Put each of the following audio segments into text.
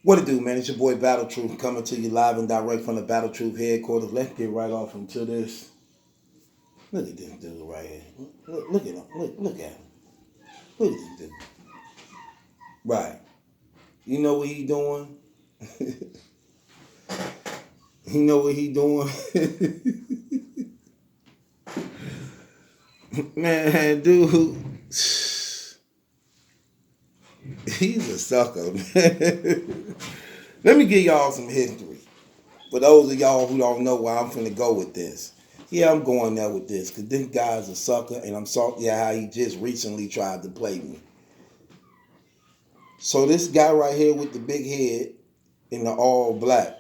What it do, man? It's your boy Battle Truth coming to you live and direct from the Battle Truth headquarters. Let's get right off into this. Look at this dude right here. Look at him. Look at him. Look at this dude. Right. You know what he doing? You know what he doing? Man, dude. He's a sucker, man. Let me give y'all some history. For those of y'all who don't know where I'm finna go with this. Yeah, I'm going there with this because this guy's a sucker and I'm salty at how he just recently tried to play me. So this guy right here with the big head in the all black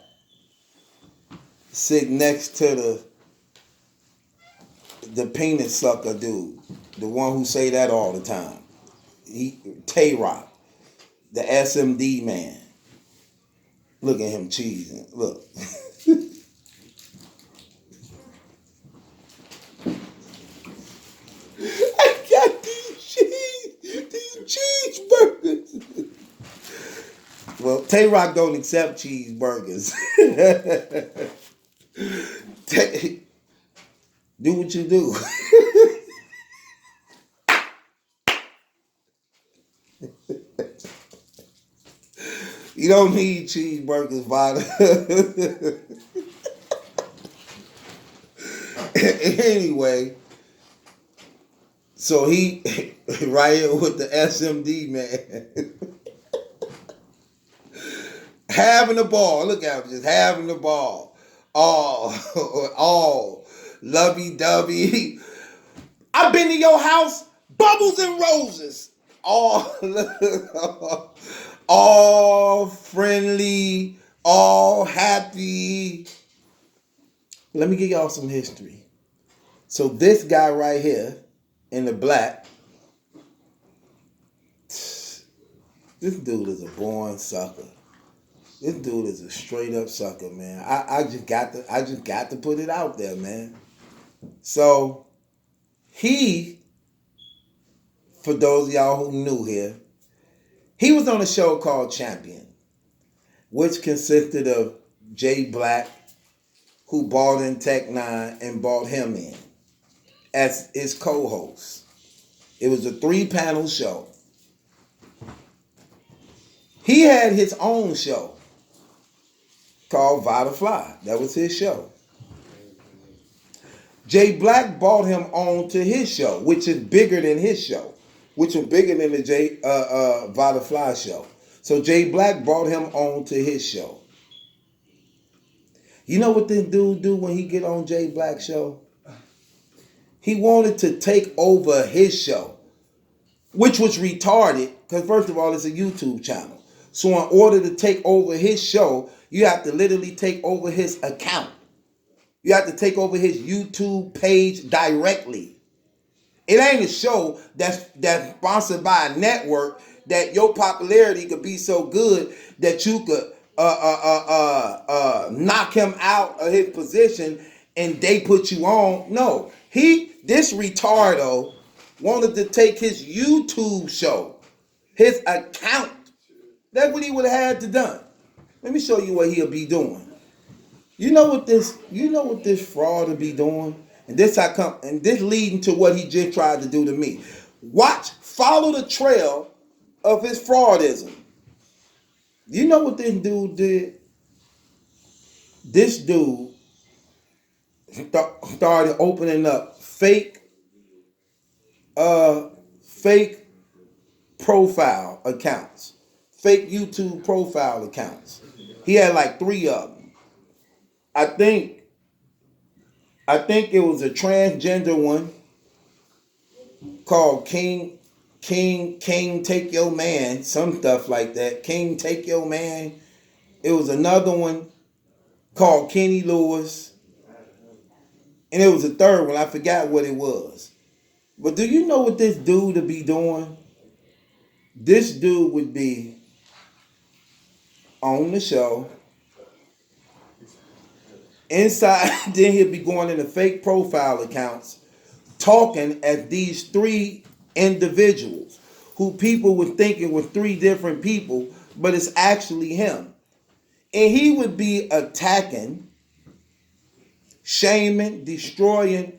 sitting next to the penis sucker dude, the one who say that all the time. Tay-Rock, the SMD man. Look at him cheesing. Look. I got these cheeseburgers. Well, Tay-Rock don't accept cheeseburgers. Do what you do. You don't need cheeseburgers, Vada. Anyway, so he right here with the SMD man. Having the ball. Look at him, just having the ball. All lovey-dovey. I've been to your house, bubbles and roses. All friendly, all happy. Let me give y'all some history. So this guy right here in the black, this dude is a born sucker. This dude is a straight up sucker, man. I just got to put it out there, man. So he, for those of y'all who new here, he was on a show called Champion, which consisted of Jay Black, who bought in Tech Nine and bought him in as his co-host. It was a 3-panel show. He had his own show called Vada Fly. That was his show. Jay Black brought him on to his show, which is bigger than his show, which was bigger than the Vada Fly show. So Jay Black brought him on to his show. You know what this dude do when he get on Jay Black's show? He wanted to take over his show, which was retarded, because first of all, it's a YouTube channel. So in order to take over his show, you have to literally take over his account. You have to take over his YouTube page directly. It ain't a show that's sponsored by a network that your popularity could be so good that you could knock him out of his position and they put you on. No, this retardo wanted to take his YouTube show, his account. That's what he would have had to done. Let me show you what he'll be doing. You know what this fraud will be doing? And this leading to what he just tried to do to me. Follow the trail of his fraudism. You know what this dude did? This dude started opening up fake profile accounts, fake YouTube profile accounts. He had like 3 of them. I think it was a transgender one called King Take Your Man, some stuff like that. King Take Your Man. It was another one called Kenny Lewis. And it was a third one. I forgot what it was. But do you know what this dude would be doing? This dude would be on the show. Inside, then he'll be going into fake profile accounts, talking at these 3 individuals who people were thinking were 3 different people, but it's actually him. And he would be attacking, shaming, destroying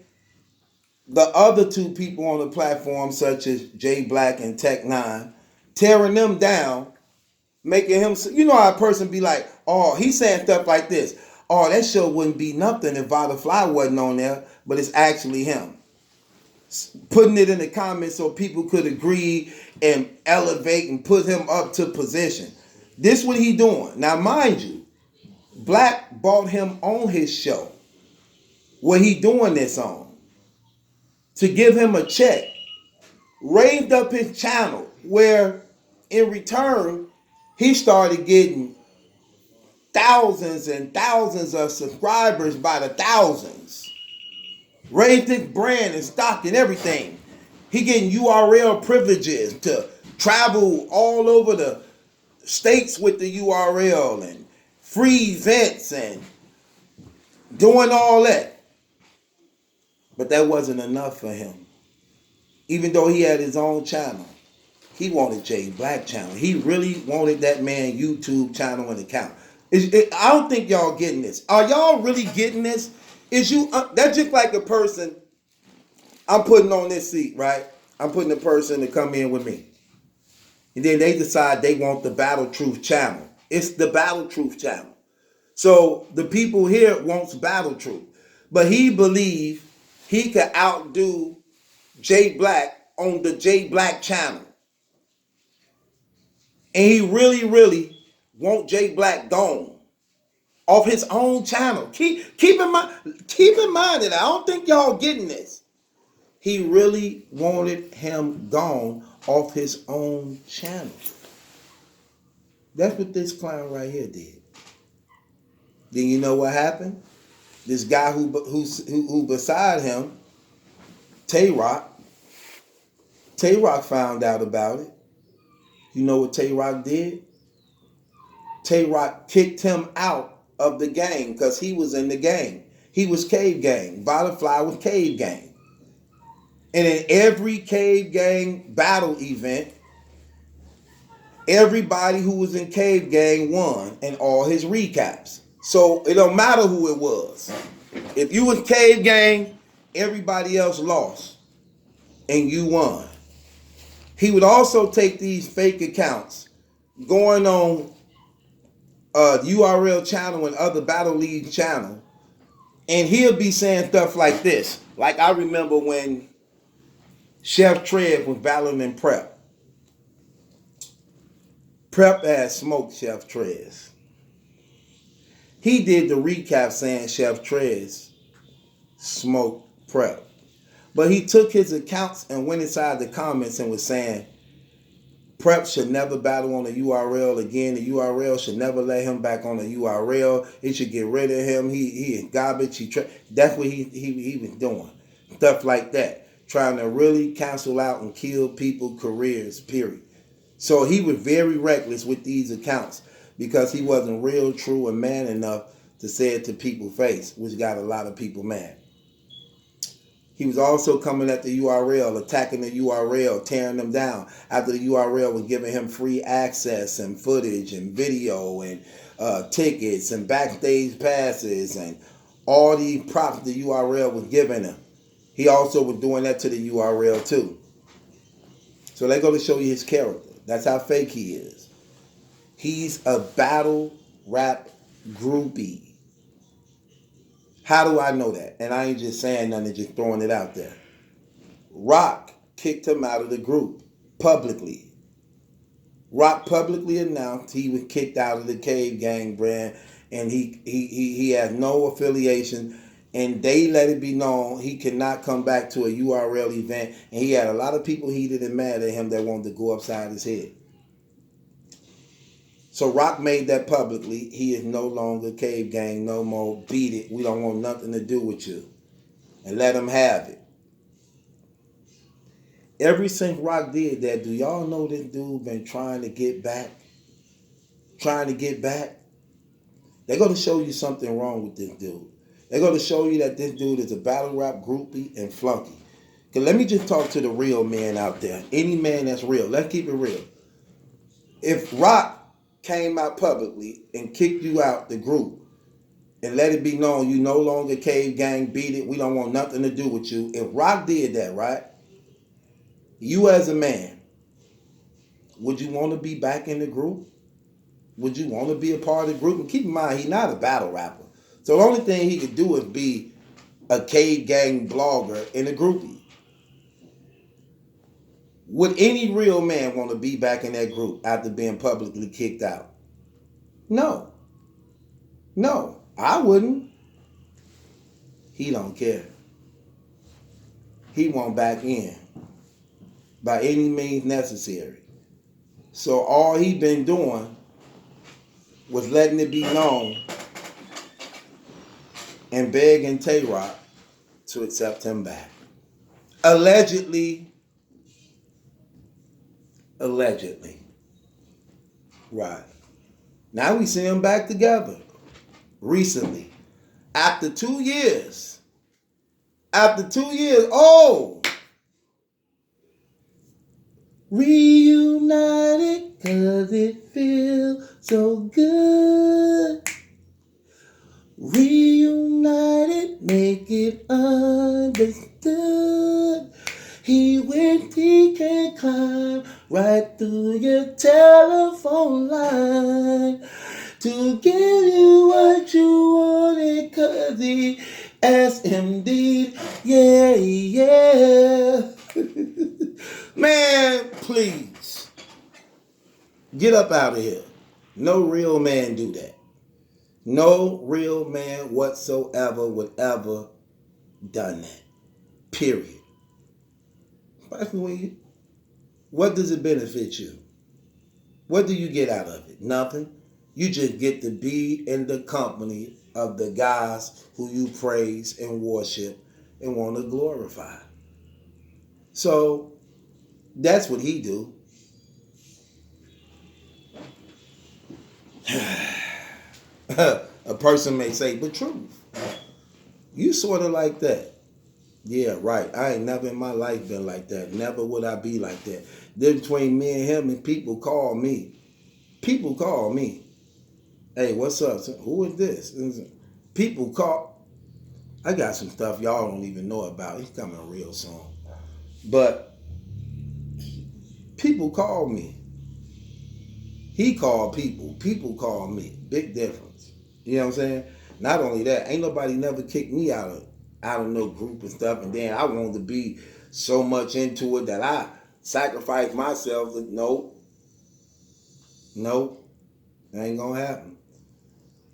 the other two people on the platform, such as Jay Black and Tech Nine, tearing them down, making him, you know how a person be like, oh, he's saying stuff like this. Oh, that show wouldn't be nothing if Vada Fly wasn't on there, but it's actually him. Putting it in the comments so people could agree and elevate and put him up to position. This what he doing. Now, mind you, Black bought him on his show. What he doing this on? To give him a check. Raised up his channel where in return, he started getting thousands and thousands of subscribers by the thousands. Raised his brand and stock and everything. He getting URL privileges to travel all over the states with the URL and free events and doing all that. But that wasn't enough for him. Even though he had his own channel, he wanted Jay Black channel. He really wanted that man YouTube channel and account. I don't think y'all getting this. Are y'all really getting this? That's just like a person I'm putting on this seat, right? I'm putting a person to come in with me. And then they decide they want the Battle Truth channel. It's the Battle Truth channel. So the people here wants Battle Truth. But he believed he could outdo Jay Black on the Jay Black channel. And he really, really want Jay Black gone off his own channel. Keep in mind that I don't think y'all getting this. He really wanted him gone off his own channel. That's what this clown right here did. Then you know what happened? This guy who beside him, Tay-Rock found out about it. You know what Tay-Rock did? Tay-Rock kicked him out of the gang because he was in the gang. He was Cave Gang. Vada Fly was Cave Gang. And in every Cave Gang battle event, everybody who was in Cave Gang won in all his recaps. So it don't matter who it was. If you was Cave Gang, everybody else lost and you won. He would also take these fake accounts going on URL channel and other Battle League channel, and he'll be saying stuff like this. Like I remember when Chef Trev was battling in Prep. Prep had smoked Chef Trez. He did the recap saying Chef Trez smoked Prep. But he took his accounts and went inside the comments and was saying Prep should never battle on the URL again. The URL should never let him back on the URL. It should get rid of him. He is garbage. That's what he was doing. Stuff like that. Trying to really cancel out and kill people's careers, period. So he was very reckless with these accounts because he wasn't real, true, and man enough to say it to people's face, which got a lot of people mad. He was also coming at the URL, attacking the URL, tearing them down after the URL was giving him free access and footage and video and tickets and backstage passes and all these props the URL was giving him. He also was doing that to the URL too. So they go to show you his character. That's how fake he is. He's a battle rap groupie. How do I know that? And I ain't just saying nothing, just throwing it out there. Rock kicked him out of the group publicly. Rock publicly announced he was kicked out of the Cave Gang brand, and he has no affiliation, and they let it be known he cannot come back to a URL event, and he had a lot of people heated and mad at him that wanted to go upside his head. So Rock made that publicly. He is no longer Cave Gang, no more. Beat it. We don't want nothing to do with you. And let him have it. Ever since Rock did that, do y'all know this dude been trying to get back? Trying to get back? They're going to show you something wrong with this dude. They're going to show you that this dude is a battle rap groupie and flunky. Because let me just talk to the real man out there. Any man that's real. Let's keep it real. If Rock came out publicly and kicked you out the group and let it be known you no longer Cave Gang, beat it, we don't want nothing to do with you. If Rock did that, right? You as a man, would you want to be back in the group? Would you want to be a part of the group? And keep in mind, he's not a battle rapper. So the only thing he could do is be a Cave Gang blogger in a groupie. Would any real man want to be back in that group after being publicly kicked out? No. No, I wouldn't. He don't care. He want back in by any means necessary. So all he been doing was letting it be known and begging Tay-Rock to accept him back. Allegedly. Right. Now we see them back together recently. After 2 years. Oh! Reunited cause it feels so good. Reunited, make it understood. He can climb right through your telephone line to give you what you wanted, cause he SMD, yeah. Man, please. Get up out of here. No real man do that. No real man whatsoever would ever done that. Period. What does it benefit you? What do you get out of it? Nothing. You just get to be in the company of the guys who you praise and worship and want to glorify. So that's what he do. A person may say, but truth, you sort of like that. Yeah, right. I ain't never in my life been like that. Never would I be like that. Then between me and him, and people call me. Hey, what's up? Who is this? People call. I got some stuff y'all don't even know about. He's coming real soon. But people call me. He called people. People call me. Big difference. You know what I'm saying? Not only that, ain't nobody never kicked me out of no group and stuff. And then I wanted to be so much into it that I sacrificed myself. Nope. That ain't gonna happen.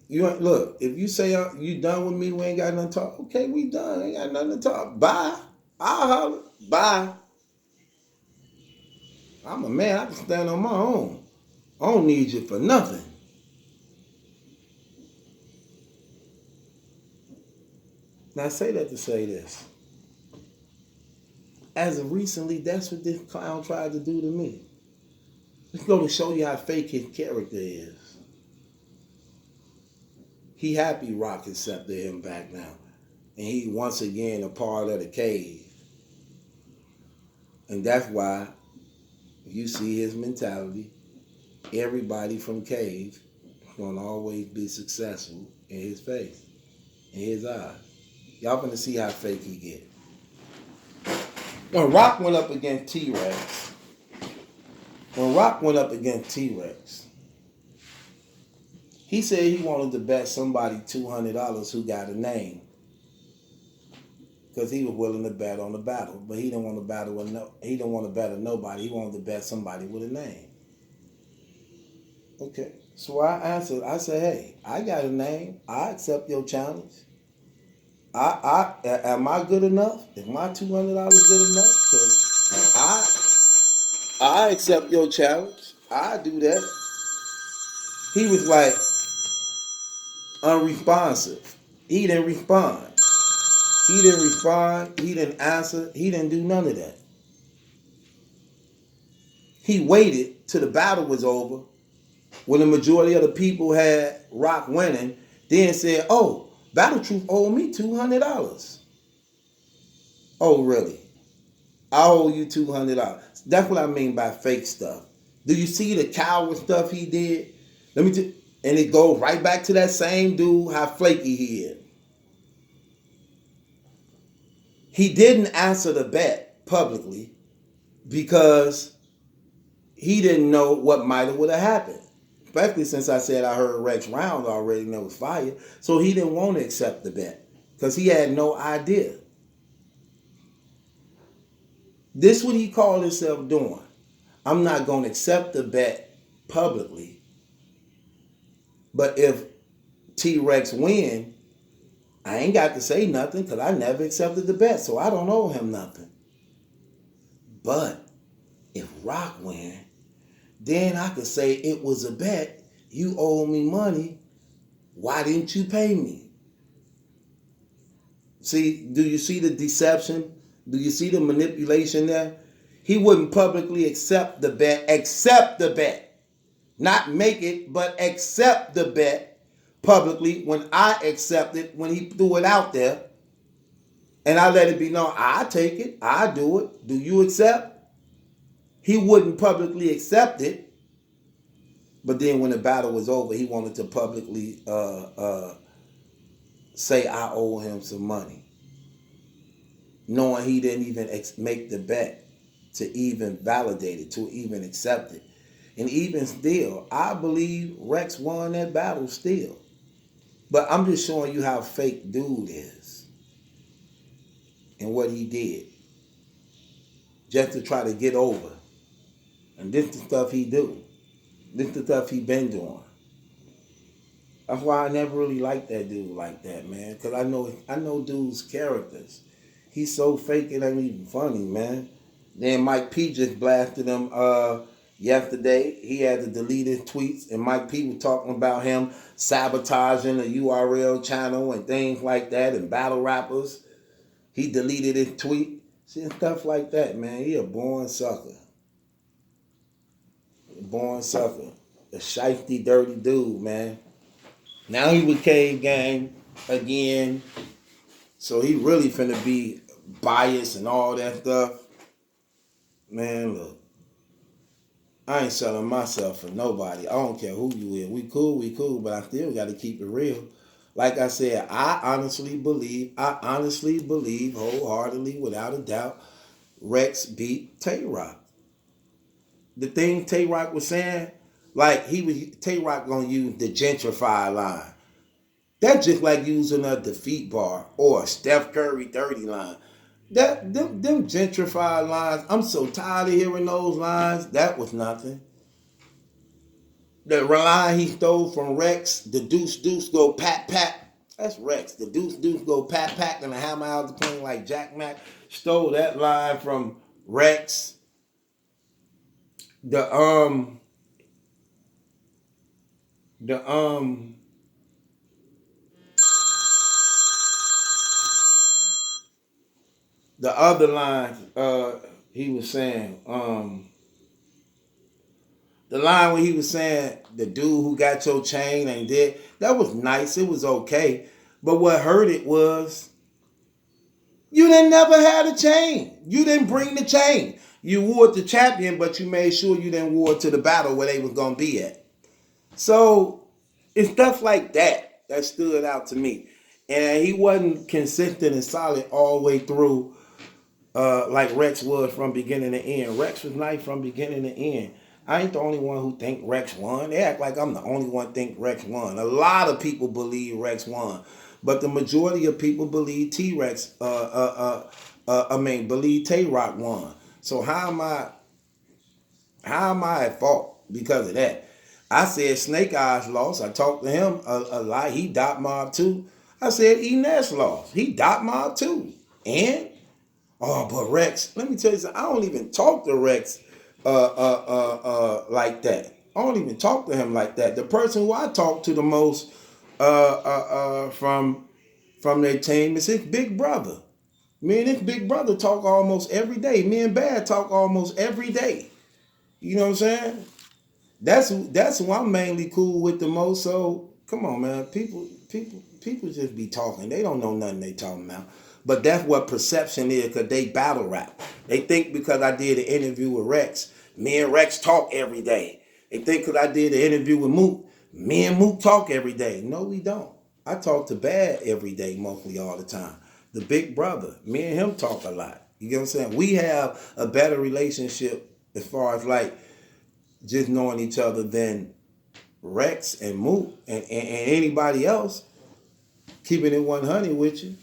Look, if you say you done with me, we ain't got nothing to talk. Okay, we done. Ain't got nothing to talk. Bye. I'll holler. Bye. I'm a man. I can stand on my own. I don't need you for nothing. Now I say that to say this. As of recently, that's what this clown tried to do to me. Let's go to show you how fake his character is. He happy Rock accepted him back now. And he once again a part of the cave. And that's why you see his mentality. Everybody from cave is going to always be successful in his face, in his eyes. Y'all gonna see how fake he get. When Rock went up against T-Rex, he said he wanted to bet somebody $200 who got a name. Because he was willing to bet on the battle. But he didn't want to battle with he didn't want to bet on nobody. He wanted to bet somebody with a name. Okay. So I answered, I said, hey, I got a name. I accept your challenge. Am I good enough? Is my $200 good enough? Because I accept your challenge. I do that. He was like unresponsive. He didn't respond. He didn't answer. He didn't do none of that. He waited till the battle was over when the majority of the people had Rock winning, then said, oh, Battle Truth owed me $200. Oh, really? I owe you $200. That's what I mean by fake stuff. Do you see the coward stuff he did? Let me and it goes right back to that same dude, how flaky he is. He didn't answer the bet publicly because he didn't know what might have would have happened. Especially since I said I heard Rex Round already and it was fired. So he didn't want to accept the bet because he had no idea. This what he called himself doing. I'm not going to accept the bet publicly. But if T-Rex win, I ain't got to say nothing because I never accepted the bet. So I don't owe him nothing. But if Rock win, then I could say it was a bet. You owe me money. Why didn't you pay me? See, do you see the deception? Do you see the manipulation there? He wouldn't publicly accept the bet. Not make it, but accept the bet publicly when I accept it, when he threw it out there. And I let it be known, I take it, I do it. Do you accept? He wouldn't publicly accept it. But then when the battle was over, he wanted to publicly say I owe him some money. Knowing he didn't even make the bet to even validate it, to even accept it. And even still, I believe Rex won that battle still. But I'm just showing you how fake dude is and what he did just to try to get over. And this is the stuff he do. This is the stuff he been doing. That's why I never really liked that dude like that, man. Because I know dude's characters. He's so fake it ain't even funny, man. Then Mike P just blasted him yesterday. He had to delete his tweets, and Mike P was talking about him sabotaging the URL channel and things like that, and battle rappers. He deleted his tweet. See, stuff like that, man. He a born sucker. Born sucker. A shifty, dirty dude, man. Now he with Cave Gang again. So he really finna be biased and all that stuff. Man, look. I ain't selling myself for nobody. I don't care who you is. We cool, but I still got to keep it real. Like I said, I honestly believe wholeheartedly, without a doubt, Rex beat Tay-Rock. The thing Tay-Rock was saying, like Tay-Rock gonna use the gentrify line. That's just like using a defeat bar or a Steph Curry 30 line. Them gentrified lines, I'm so tired of hearing those lines. That was nothing. The line he stole from Rex, the deuce go pat pat. That's Rex. The deuce go pat pat and the hammer out the plane like Jack Mack. Stole that line from Rex. The other line he was saying, the line when he was saying the dude who got your chain and did, that was nice. It was okay. But what hurt it was you didn't never have a chain. You didn't bring the chain. You wore it to champion, but you made sure you didn't wore it to the battle where they was gonna be at. So it's stuff like that that stood out to me. And he wasn't consistent and solid all the way through like Rex was from beginning to end. Rex was nice from beginning to end. I ain't the only one who think Rex won. They act like I'm the only one think Rex won. A lot of people believe Rex won, but the majority of people believe T-Rex. Believe Tay-Rock won. So how am I at fault because of that? I said Snake Eyes lost. I talked to him a lot. He dot mob too. I said Enes lost. He dot mob too. And but Rex, let me tell you something. I don't even talk to Rex like that. I don't even talk to him like that. The person who I talk to the most from their team is his big brother. Me and his big brother talk almost every day. Me and Bad talk almost every day. You know what I'm saying? That's who I'm mainly cool with the most. So come on, man. People just be talking. They don't know nothing they talking about. But that's what perception is, because they battle rap. They think because I did an interview with Rex, me and Rex talk every day. They think because I did an interview with Mook Me and Mook talk every day. No, we don't. I talk to Bad every day, mostly all the time. The big brother, me and him talk a lot. You get what I'm saying? We have a better relationship as far as like just knowing each other than Rex and Mook and anybody else. Keeping it 100 with you.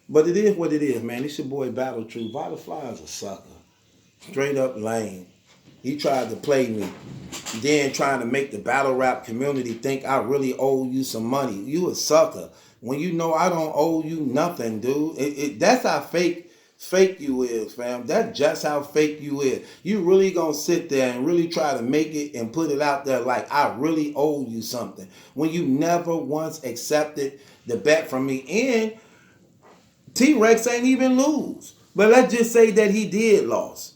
But it is what it is, man. It's your boy Battle Truth. Vada is a sucker. Straight up lame. He tried to play me. Then trying to make the battle rap community think I really owe you some money. You a sucker. When you know I don't owe you nothing, dude. That's how fake you is, fam. That's just how fake you is. You really gonna sit there and really try to make it and put it out there like I really owe you something. When you never once accepted the bet from me. And T-Rex ain't even lose. But let's just say that he did lose.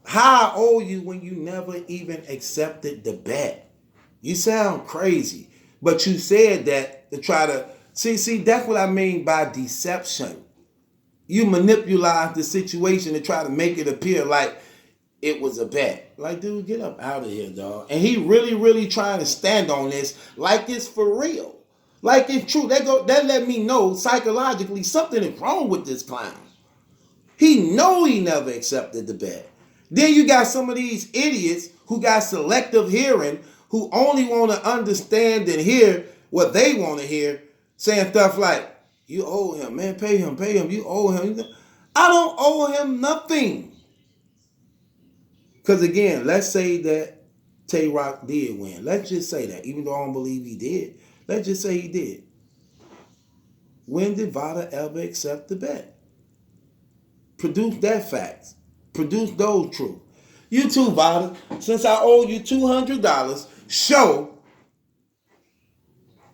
How I owe you when you never even accepted the bet? You sound crazy. But you said that to try to... See, that's what I mean by deception. You manipulate the situation to try to make it appear like it was a bet. Like, dude, get up out of here, dog. And he really, really trying to stand on this like it's for real. Like it's true. That let me know psychologically something is wrong with this clown. He know he never accepted the bet. Then you got some of these idiots who got selective hearing, who only want to understand and hear what they want to hear, saying stuff like, you owe him, man, pay him, you owe him. I don't owe him nothing. Because again, let's say that Tay-Rock did win. Let's just say that, even though I don't believe he did. Let's just say he did. When did Vada ever accept the bet? Produce that facts. Produce those truth. You too, Vada. Since I owe you $200, show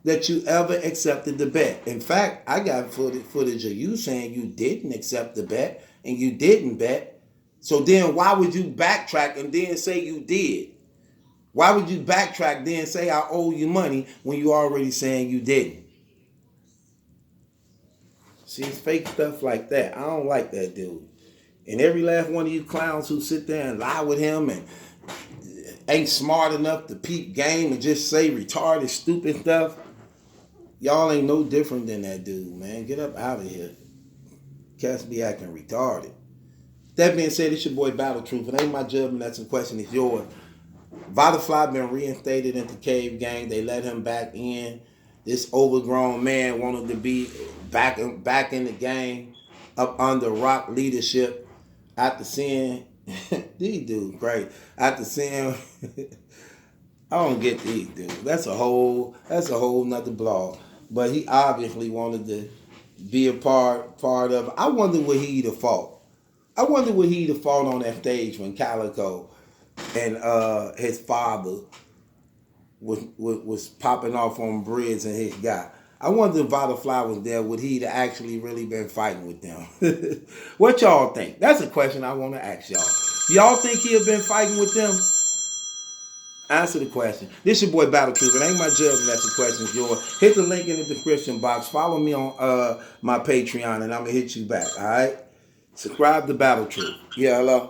that you ever accepted the bet. In fact, I got footage of you saying you didn't accept the bet and you didn't bet. So then why would you backtrack and then say you did? Why would you backtrack then say I owe you money when you already saying you didn't? See, it's fake stuff like that. I don't like that dude. And every last one of you clowns who sit there and lie with him and ain't smart enough to peep game and just say retarded, stupid stuff, y'all ain't no different than that dude, man. Get up out of here. Cats be acting retarded. That being said, it's your boy Battle Truth. It ain't my judgment, that's a question, it's yours. Vada been reinstated into Cave Gang. They let him back in. This overgrown man wanted to be back in the game, up under Rock leadership. After seeing these dudes, great. After seeing, I don't get these dudes. That's a whole nother blog. But he obviously wanted to be a part of it. I wonder what he'd have fought. I wonder what he'd have fought on that stage when Calico and his father was popping off on Briggs and his guy. I wonder if Vada was there, would he have actually really been fighting with them? What y'all think? That's a question I want to ask y'all. Y'all think he have been fighting with them? Answer the question. This your boy Battle Truth. It ain't my judgment, that's the question, it's yours. Hit the link in the description box. Follow me on my Patreon and I'm going to hit you back, all right? Subscribe to Battle Truth. Yeah, hello?